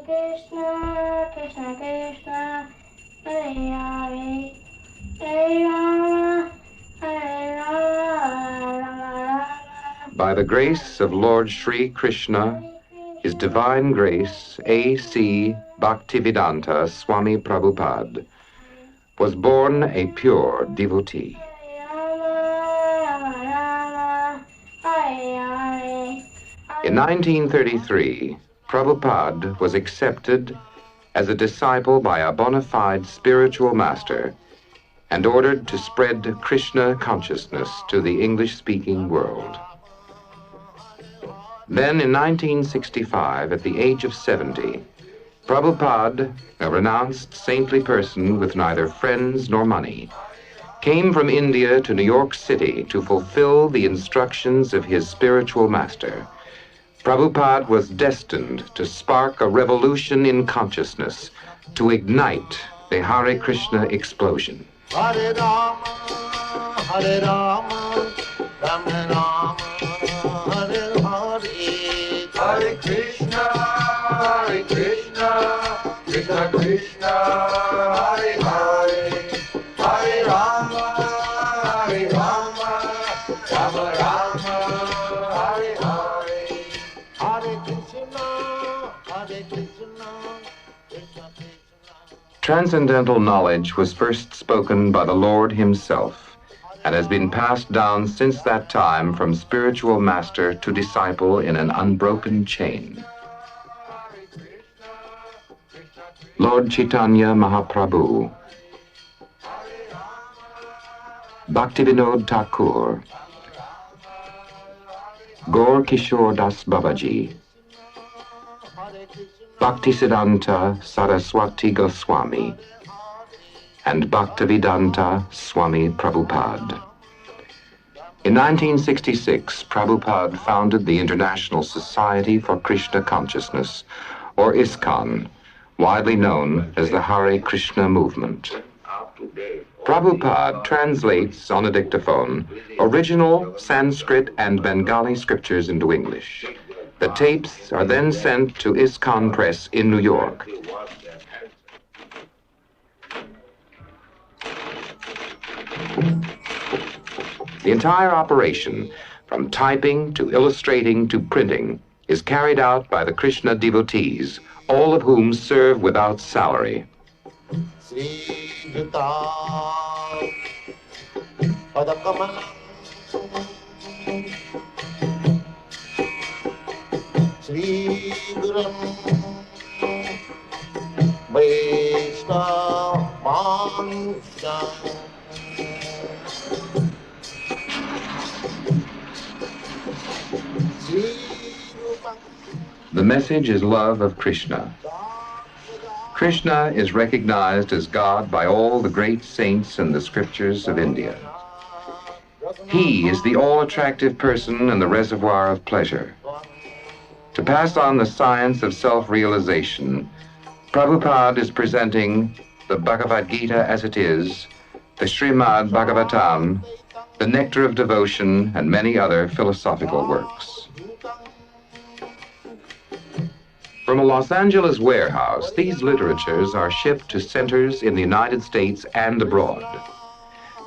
Krishna, Krishna Krishna, Hare Hare, Hare Rama, Hare Rama, Rama Rama. By the grace of Lord Sri Krishna, His Divine Grace, A.C. Bhaktivedanta Swami Prabhupada, was born a pure devotee. In 1933, Prabhupada was accepted as a disciple by a bona fide spiritual master and ordered to spread Krishna consciousness to the English-speaking world. Then in 1965, at the age of 70, Prabhupada, a renounced saintly person with neither friends nor money, came from India to New York City to fulfill the instructions of his spiritual master. Prabhupada was destined to spark a revolution in consciousness, to ignite the Hare Krishna explosion. Hare Rama, Hare Rama, Rama Rama, Hare Hare, Hare Krishna, Krishna Krishna, Hare Hare, Hare Rama, Rama Rama, Hare Hare, Hare Krishna, Krishna Krishna. Transcendental knowledge was first spoken by the Lord himself and has been passed down since that time from spiritual master to disciple in an unbroken chain. Lord Chaitanya Mahaprabhu, Bhaktivinoda Thakur, Gaur Kishore Das Babaji, Bhaktisiddhanta Saraswati Goswami, and Bhaktivedanta Swami Prabhupada. In 1966, Prabhupada founded the International Society for Krishna Consciousness, or ISKCON, widely known as the Hare Krishna movement. Prabhupada translates on a dictaphone original Sanskrit and Bengali scriptures into English. The tapes are then sent to ISKCON Press in New York. The entire operation, from typing to illustrating to printing, is carried out by the Krishna devotees, all of whom serve without salary. The message is love of Krishna. Krishna is recognized as God by all the great saints in the scriptures of India. He is the all-attractive person and the reservoir of pleasure. To pass on the science of self-realization, Prabhupada is presenting the Bhagavad Gita as it is, the Srimad Bhagavatam, the Nectar of Devotion, and many other philosophical works. From a Los Angeles warehouse, these literatures are shipped to centers in the United States and abroad.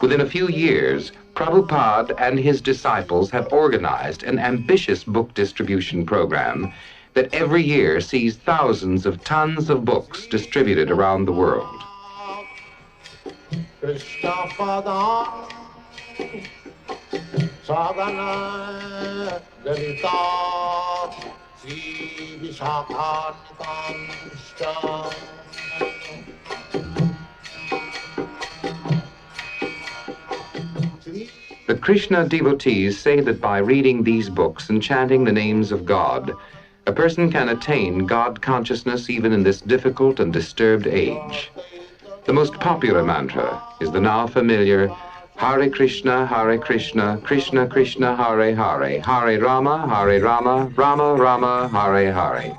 Within a few years, Prabhupada and his disciples have organized an ambitious book distribution program that every year sees thousands of tons of books distributed around the world. The Krishna devotees say that by reading these books and chanting the names of God, a person can attain God consciousness even in this difficult and disturbed age. The most popular mantra is the now familiar Hare Krishna, Krishna Krishna, Hare Hare, Hare Rama, Rama Rama, Hare Hare.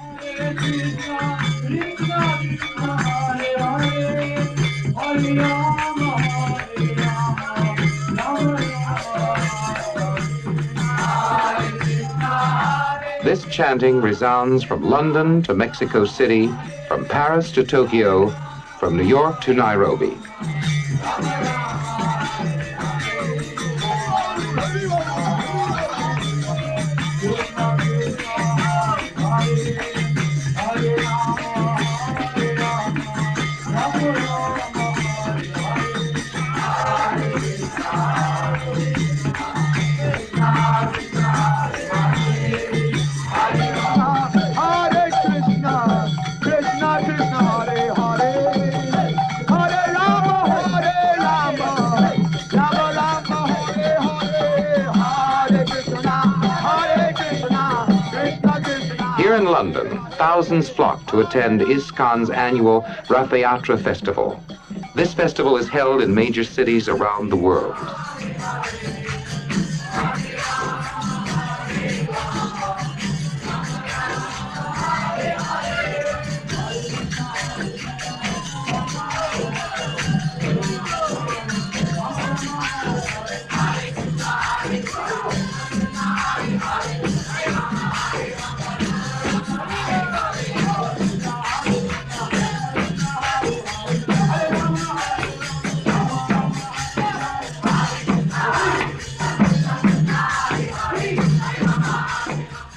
This chanting resounds from London to Mexico City, from Paris to Tokyo, from New York to Nairobi. Hare Krishna, Krishna Krishna, Hare Hare, Hare Rama, Rama Rama, Hare Hare, Hare Krishna, Krishna Krishna. Here in London, thousands flock to attend ISKCON's annual Rath Yatra festival. This festival is held in major cities around the world.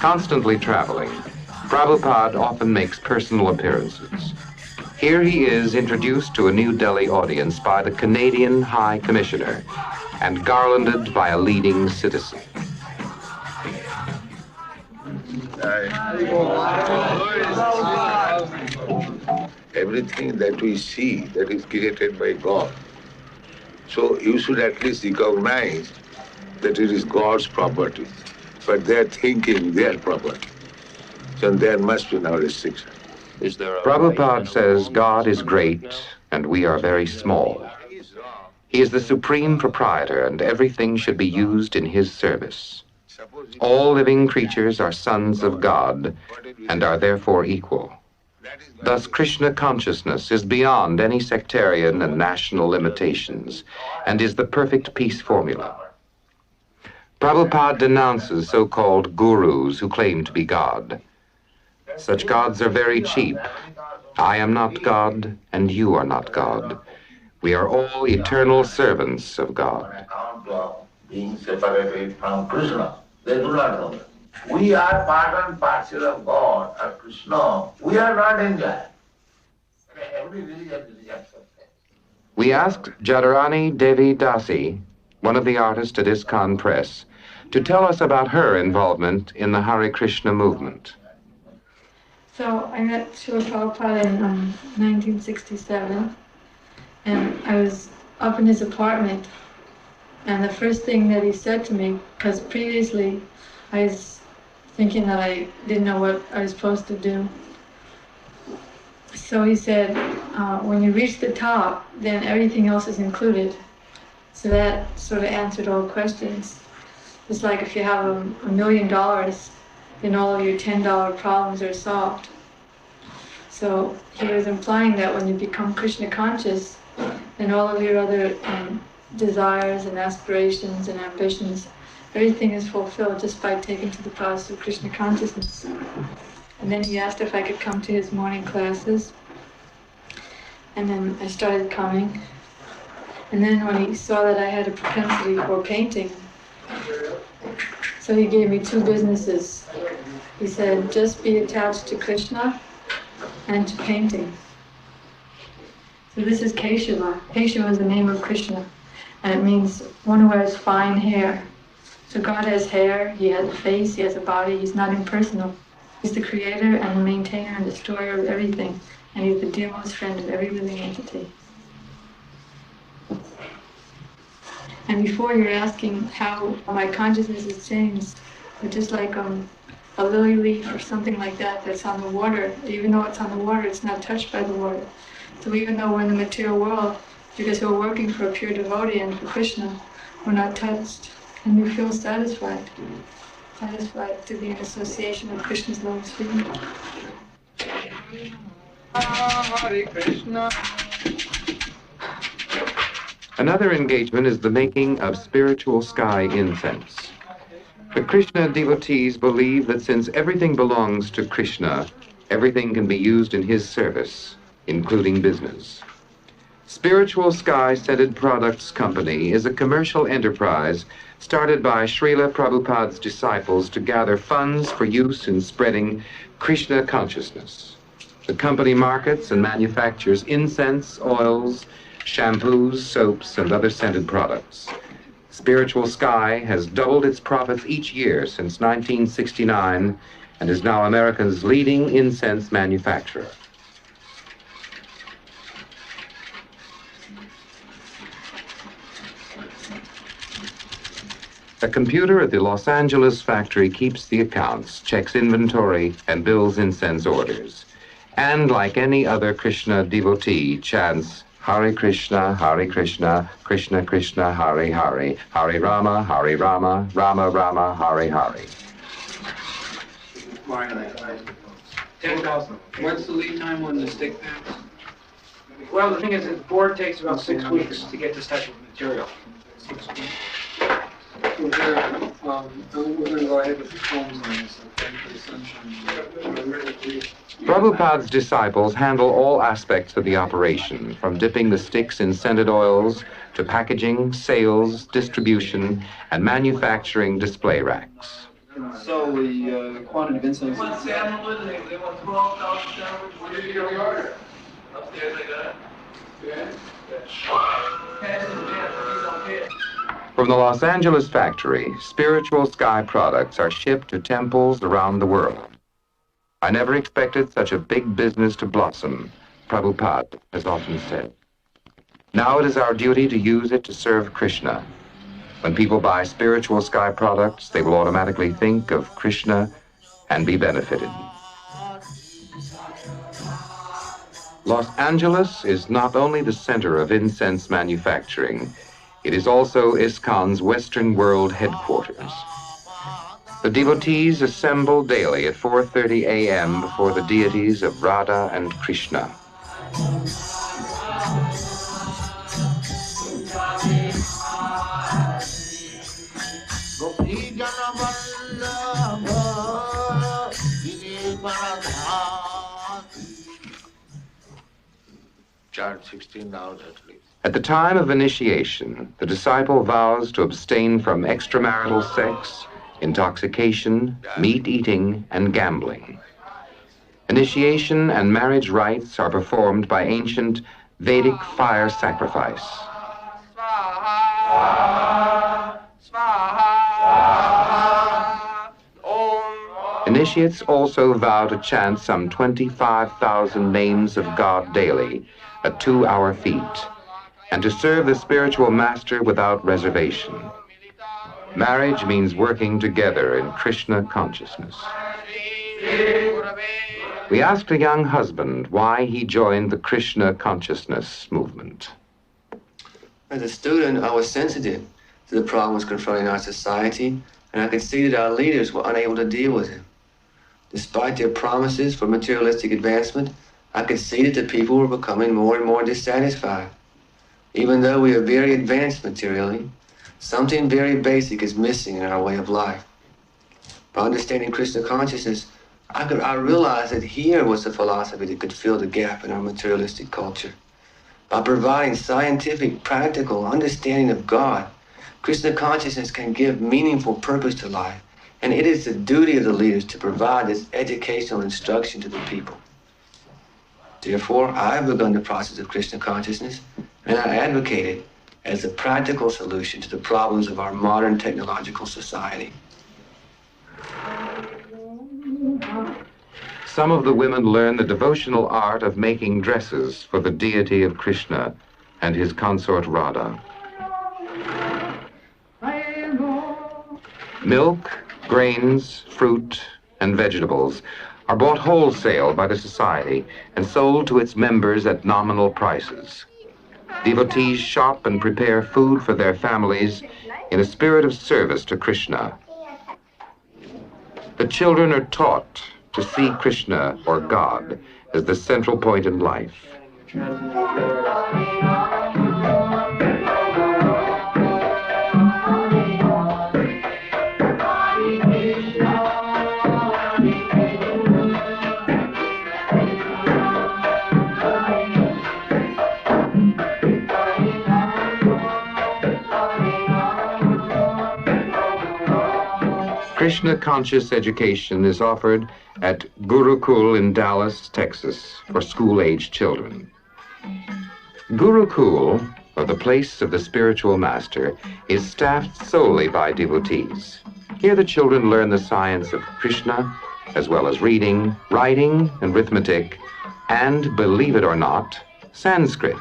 Constantly traveling, Prabhupada often makes personal appearances. Here he is introduced to a New Delhi audience by the Canadian High Commissioner and garlanded by a leading citizen. Everything that we see, that is created by God. So you should at least recognize that it is God's property, but they're thinking their property. So there must be no restriction. Prabhupada says God is great and we are very small. He is the supreme proprietor and everything should be used in his service. All living creatures are sons of God and are therefore equal. Thus, Krishna consciousness is beyond any sectarian and national limitations and is the perfect peace formula. Prabhupada denounces so-called gurus who claim to be God. Such gods are very cheap. I am not God, and you are not God. We are all eternal servants of God. Being separated from Krishna, they do not know that. We are part and parcel of God, or Krishna. We are not enjoying. Every religion rejects that. We asked Jadharani Devi Dasi, one of the artists at ISKCON Press, to tell us about her involvement in the Hare Krishna movement. So I met Srila Prabhupada in 1967, and I was up in his apartment, and the first thing that he said to me, because previously I was thinking that I didn't know what I was supposed to do. So he said, when you reach the top, then everything else is included. So that sort of answered all questions. It's like if you have $1 million, then all of your $10 problems are solved. So he was implying that when you become Krishna conscious, then all of your other desires and aspirations and ambitions, everything is fulfilled just by taking to the process of Krishna consciousness. And then he asked if I could come to his morning classes. And then I started coming. And then when he saw that I had a propensity for painting, so he gave me 2 businesses. He said, just be attached to Krishna and to painting. So this is Keshava. Keshava is the name of Krishna, and it means one who has fine hair. So God has hair, he has a face, he has a body, he's not impersonal. He's the creator and the maintainer and destroyer of everything, and he's the dearest friend of every living entity. And before you're asking how my consciousness has changed, it's just like a lily leaf or something like that that's on the water. Even though it's on the water, it's not touched by the water. So even though we're in the material world, because we're working for a pure devotee and for Krishna, we're not touched. And we feel satisfied to be in association with Krishna's lotus feet. Hare Krishna. Another engagement is the making of spiritual sky incense. The Krishna devotees believe that since everything belongs to Krishna, everything can be used in his service, including business. Spiritual Sky Scented Products Company is a commercial enterprise started by Srila Prabhupada's disciples to gather funds for use in spreading Krishna consciousness. The company markets and manufactures incense, oils, shampoos, soaps, and other scented products. Spiritual Sky has doubled its profits each year since 1969 and is now America's leading incense manufacturer. A computer at the Los Angeles factory keeps the accounts, checks inventory, and bills incense orders. And like any other Krishna devotee, chants Hare Krishna, Krishna Krishna, Hare Hare, Hare Rama, Rama Rama, Hare Hare. 10,000. What's the lead time on the stick packs? Well, the thing is, the board takes about 6 weeks to get this type of material. 6 weeks. We're going to go ahead with the forms on this. Thank you for the sunshine. Prabhupada's disciples handle all aspects of the operation, from dipping the sticks in scented oils to packaging, sales, distribution, and manufacturing display racks. So the quantity of incense. What sandal is it? They want 12,000 sandals. Where did you get the order? Upstairs, I got it. Yeah. Cash in advance, please don't pay it. From the Los Angeles factory, Spiritual Sky products are shipped to temples around the world. I never expected such a big business to blossom, Prabhupada has often said. Now it is our duty to use it to serve Krishna. When people buy Spiritual Sky products, they will automatically think of Krishna and be benefited. Los Angeles is not only the center of incense manufacturing, it is also ISKCON's Western World headquarters. The devotees assemble daily at 4:30 a.m. before the deities of Radha and Krishna. Chant 16 hours at least. At the time of initiation, the disciple vows to abstain from extramarital sex, intoxication, meat eating, and gambling. Initiation and marriage rites are performed by ancient Vedic fire sacrifice. Initiates also vow to chant some 25,000 names of God daily, a 2-hour feat, and to serve the spiritual master without reservation. Marriage means working together in Krishna consciousness. We asked a young husband why he joined the Krishna consciousness movement. As a student, I was sensitive to the problems confronting our society, and I could see that our leaders were unable to deal with them. Despite their promises for materialistic advancement, I could see that the people were becoming more and more dissatisfied. Even though we are very advanced materially, something very basic is missing in our way of life. By understanding Krishna consciousness, I realized that here was a philosophy that could fill the gap in our materialistic culture. By providing scientific, practical understanding of God, Krishna consciousness can give meaningful purpose to life, and it is the duty of the leaders to provide this educational instruction to the people. Therefore, I have begun the process of Krishna consciousness, and I advocate it as a practical solution to the problems of our modern technological society. Some of the women learn the devotional art of making dresses for the deity of Krishna and his consort Radha. Milk, grains, fruit, and vegetables are bought wholesale by the society and sold to its members at nominal prices. Devotees shop and prepare food for their families in a spirit of service to Krishna. The children are taught to see Krishna, or God, as the central point in life. Krishna conscious education is offered at Gurukul in Dallas, Texas, for school-age children. Gurukul, or the place of the spiritual master, is staffed solely by devotees. Here the children learn the science of Krishna, as well as reading, writing, and arithmetic, and, believe it or not, Sanskrit.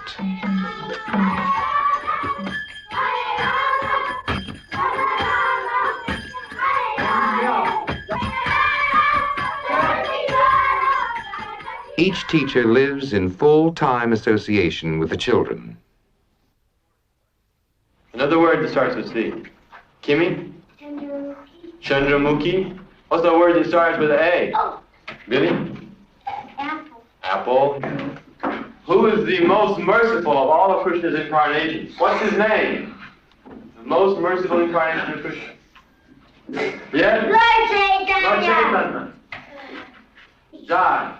Each teacher lives in full-time association with the children. Another word that starts with C. Kimi? Chandramukhi. What's the word that starts with A? Oh. Billy? Apple. Apple. Who is the most merciful of all of Krishna's incarnations? What's his name? The most merciful incarnation of Krishna. Yes? Lord Chaitanya. Lord Chaitanya. Jai.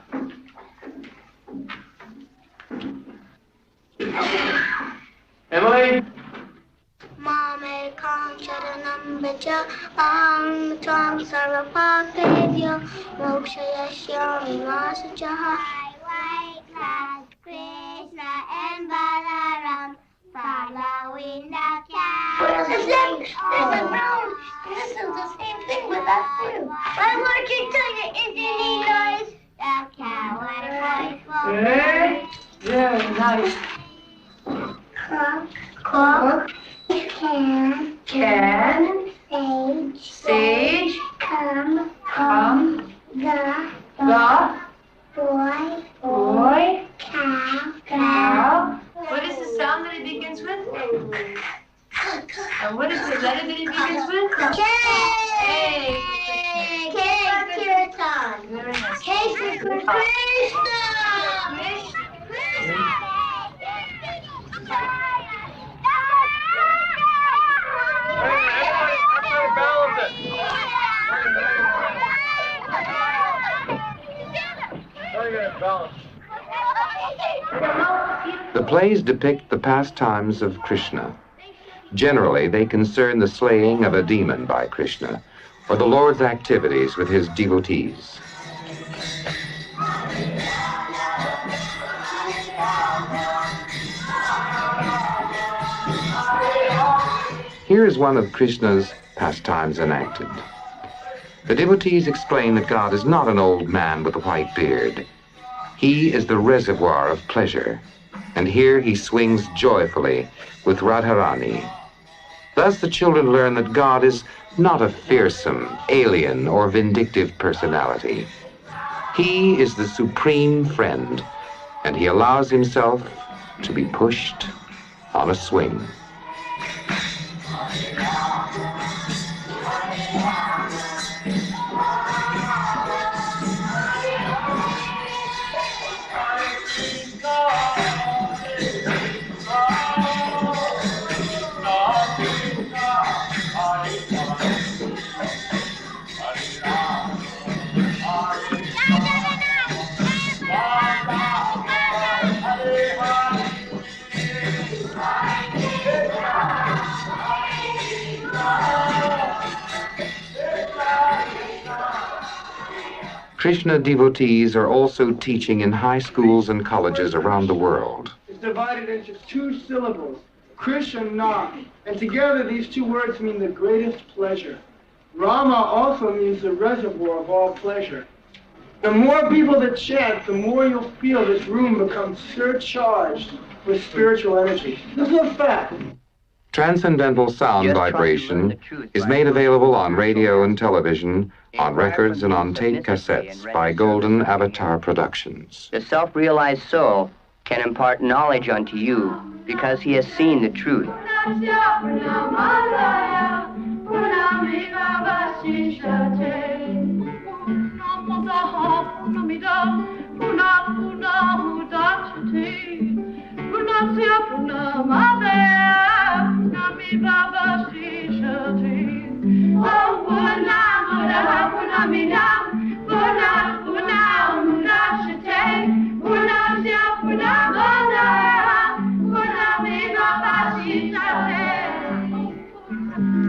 Emily? Mame Sharanam Bacha Am Tvam Sarvapakevya Mokshayasya Vimasajaha. White clouds, Krishna and Balaram following the cow. This is the same thing with us too. My Lord Chaitanya, isn't he nice? The cow and voice. Very, very nice. Cook. Can. Sage. Come. The. Boy. Cow. What is the sound that it begins with? And what is the letter that it begins with? K. K. K. Kirtan. Very nice. K for Krishna. The plays depict the pastimes of Krishna. Generally, they concern the slaying of a demon by Krishna, or the Lord's activities with his devotees. Here is one of Krishna's pastimes enacted. The devotees explain that God is not an old man with a white beard. He is the reservoir of pleasure, and here he swings joyfully with Radharani. Thus the children learn that God is not a fearsome, alien, or vindictive personality. He is the supreme friend, and he allows himself to be pushed on a swing. Krishna devotees are also teaching in high schools and colleges around the world. It's divided into two syllables, Krishna, and together these two words mean the greatest pleasure. Rama also means the reservoir of all pleasure. The more people that chant, the more you'll feel this room becomes surcharged with spiritual energy. This is a fact. Transcendental sound vibration is made available on radio and television, on records and on tape cassettes by Golden Avatar Productions. The self-realized soul can impart knowledge unto you because he has seen the truth.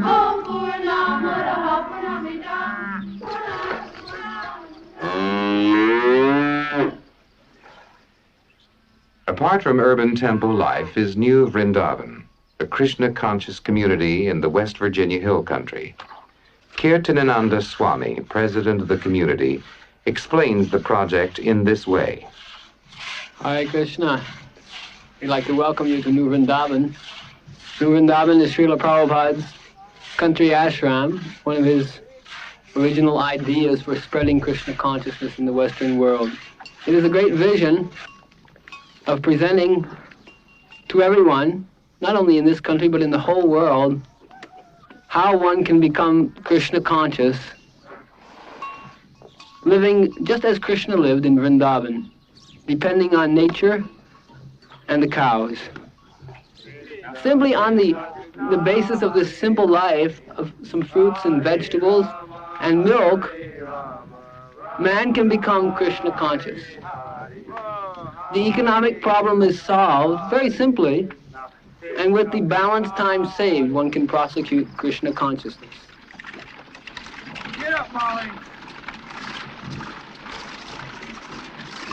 Oh, Purnamada, Purnamida. Apart from urban temple life is New Vrindavan, a Krishna-conscious community in the West Virginia Hill Country. Kirtanananda Swami, president of the community, explains the project in this way. Hare Krishna. We'd like to welcome you to New Vrindavan. New Vrindavan is Srila Prabhupada's country ashram, one of his original ideas for spreading Krishna consciousness in the Western world. It is a great vision of presenting to everyone, not only in this country but in the whole world, how one can become Krishna conscious, living just as Krishna lived in Vrindavan, depending on nature and the cows. Simply on the basis of this simple life of some fruits and vegetables and milk, man can become Krishna conscious. The economic problem is solved very simply, and with the balanced time saved, one can prosecute Krishna consciousness. Get up, Molly.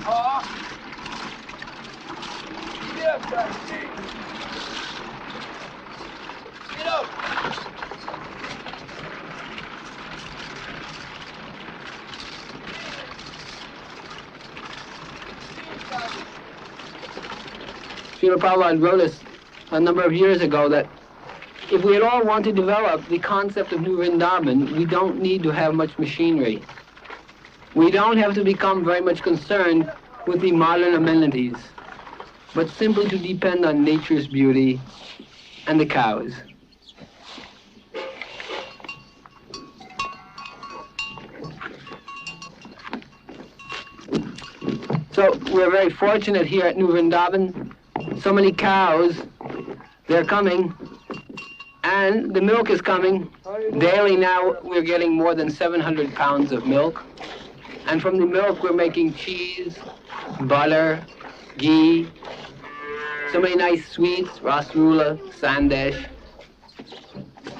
Oh. Get up, Dusty. Get up. Srila Prabhupada wrote us a number of years ago that if we at all want to develop the concept of New Vrindavan, we don't need to have much machinery. We don't have to become very much concerned with the modern amenities, but simply to depend on nature's beauty and the cows. So we're very fortunate here at New Vrindavan. So many cows, they're coming, and the milk is coming. Daily now we're getting more than 700 pounds of milk. And from the milk we're making cheese, butter, ghee, so many nice sweets, rasgulla, sandesh.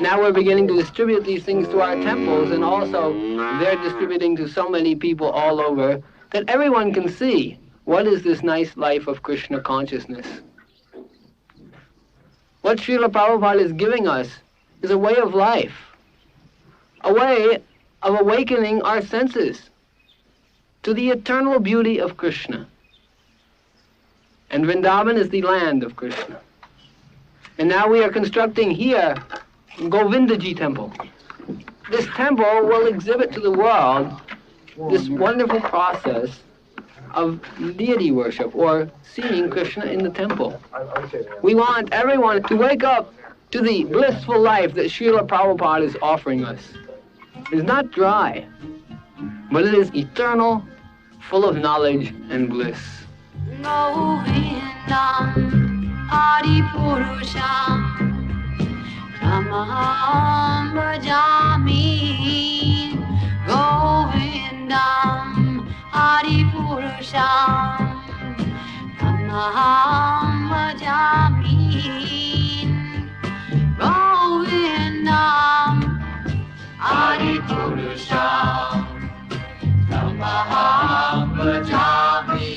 Now we're beginning to distribute these things to our temples, and also they're distributing to so many people all over that everyone can see what is this nice life of Krishna consciousness. What Srila Prabhupada is giving us is a way of life, a way of awakening our senses to the eternal beauty of Krishna. And Vrindavan is the land of Krishna. And now we are constructing here Govindaji temple. This temple will exhibit to the world this wonderful process of deity worship, or seeing Krishna in the temple. We want everyone to wake up to the blissful life that Srila Prabhupada is offering us. It is not dry, but it is eternal, full of knowledge and bliss. Govindam Adi Purusham Namaham Bhajami Govindam Adi Purusham Namaham Bhajami Govindam Adi Purusham Namaham Bhajami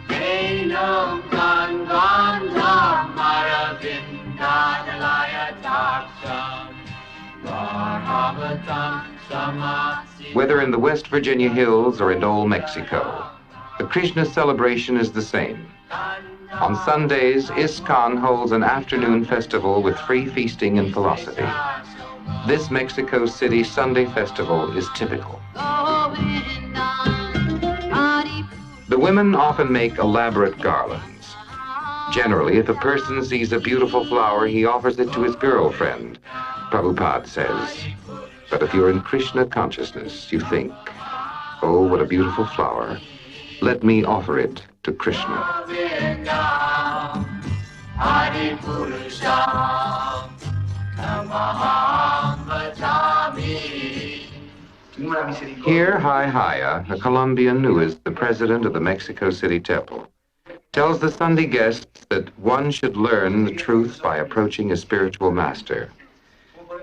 Enam Kanvandam Maravindadalaya Taksham Varhavatam Samasi. Whether in the West Virginia hills or in Old Mexico, the Krishna celebration is the same. On Sundays, Esp-Eng holds an afternoon festival with free feasting and philosophy. This Mexico City Sunday festival is typical. The women often make elaborate garlands. Generally, if a person sees a beautiful flower, he offers it to his girlfriend, Prabhupada says. But if you're in Krishna consciousness, you think, oh, what a beautiful flower. Let me offer it to Krishna. Here, Haya, a Colombian who is the president of the Mexico City Temple, tells the Sunday guests that one should learn the truth by approaching a spiritual master.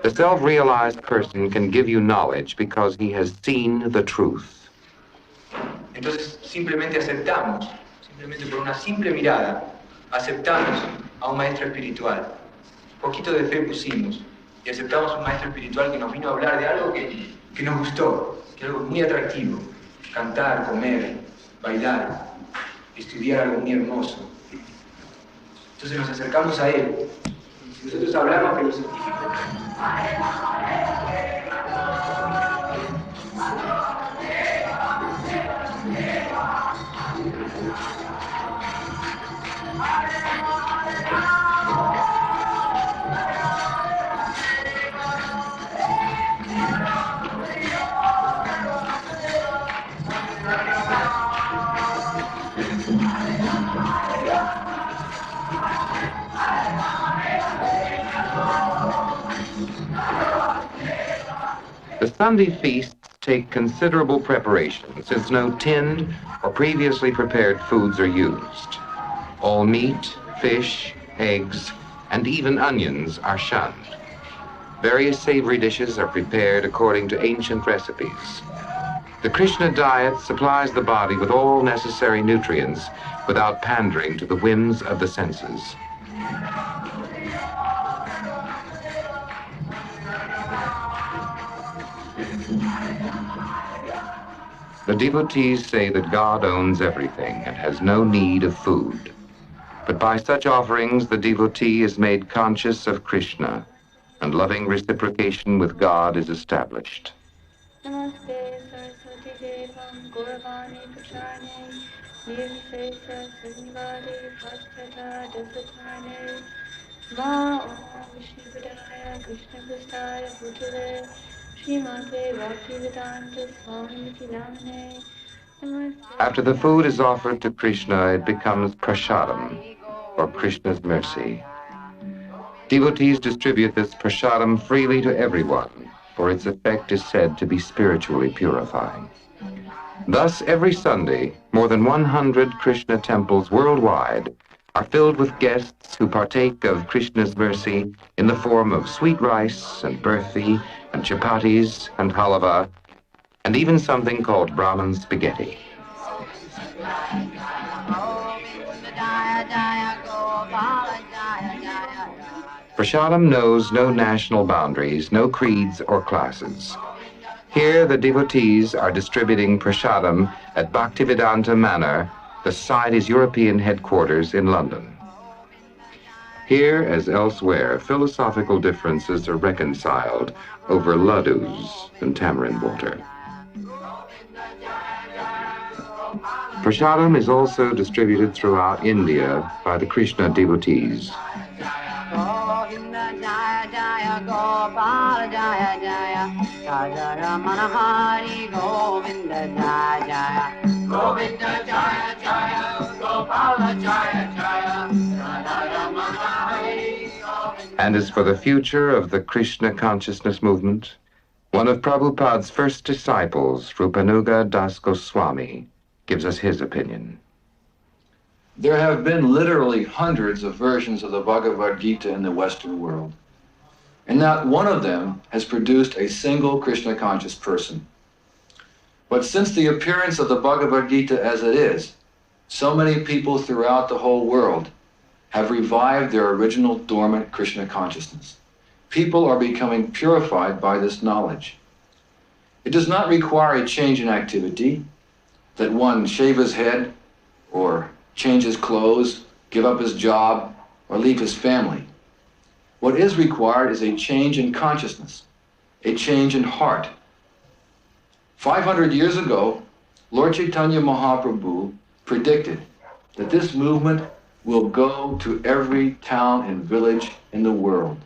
The self-realized person can give you knowledge because he has seen the truth. Entonces simplemente aceptamos, simplemente por una simple mirada, aceptamos a un maestro espiritual. Un poquito de fe pusimos y aceptamos a un maestro espiritual que nos vino a hablar de algo que nos gustó, que es algo muy atractivo. Cantar, comer, bailar, estudiar algo muy hermoso. Entonces nos acercamos a él. Si nosotros hablamos que los científicos... The Sunday feasts take considerable preparation, since no tinned or previously prepared foods are used. All meat, fish, eggs, and even onions are shunned. Various savory dishes are prepared according to ancient recipes. The Krishna diet supplies the body with all necessary nutrients without pandering to the whims of the senses. The devotees say that God owns everything and has no need of food. But by such offerings, the devotee is made conscious of Krishna, and loving reciprocation with God is established. After the food is offered to Krishna, it becomes prasadam, or Krishna's mercy. Devotees distribute this prasadam freely to everyone, for its effect is said to be spiritually purifying. Thus, every Sunday, more than 100 Krishna temples worldwide are filled with guests who partake of Krishna's mercy in the form of sweet rice and burfi and chapatis and halava, and even something called Brahman spaghetti. Prasadam knows no national boundaries, no creeds or classes. Here, the devotees are distributing prasadam at Bhaktivedanta Manor, the Society's European headquarters in London. Here, as elsewhere, philosophical differences are reconciled over laddus and tamarind water. Prasadam is also distributed throughout India by the Krishna devotees. And as for the future of the Krishna consciousness movement, one of Prabhupada's first disciples, Rupanuga Das Goswami, gives us his opinion. There have been literally hundreds of versions of the Bhagavad Gita in the Western world, and not one of them has produced a single Krishna conscious person. But since the appearance of the Bhagavad Gita as it is, so many people throughout the whole world have revived their original dormant Krishna consciousness. People are becoming purified by this knowledge. It does not require a change in activity, that one shave his head or change his clothes, give up his job, or leave his family. What is required is a change in consciousness, a change in heart. 500 years ago, Lord Chaitanya Mahaprabhu predicted that this movement will go to every town and village in the world.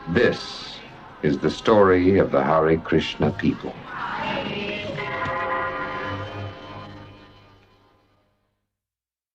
This is the story of the Hare Krishna people.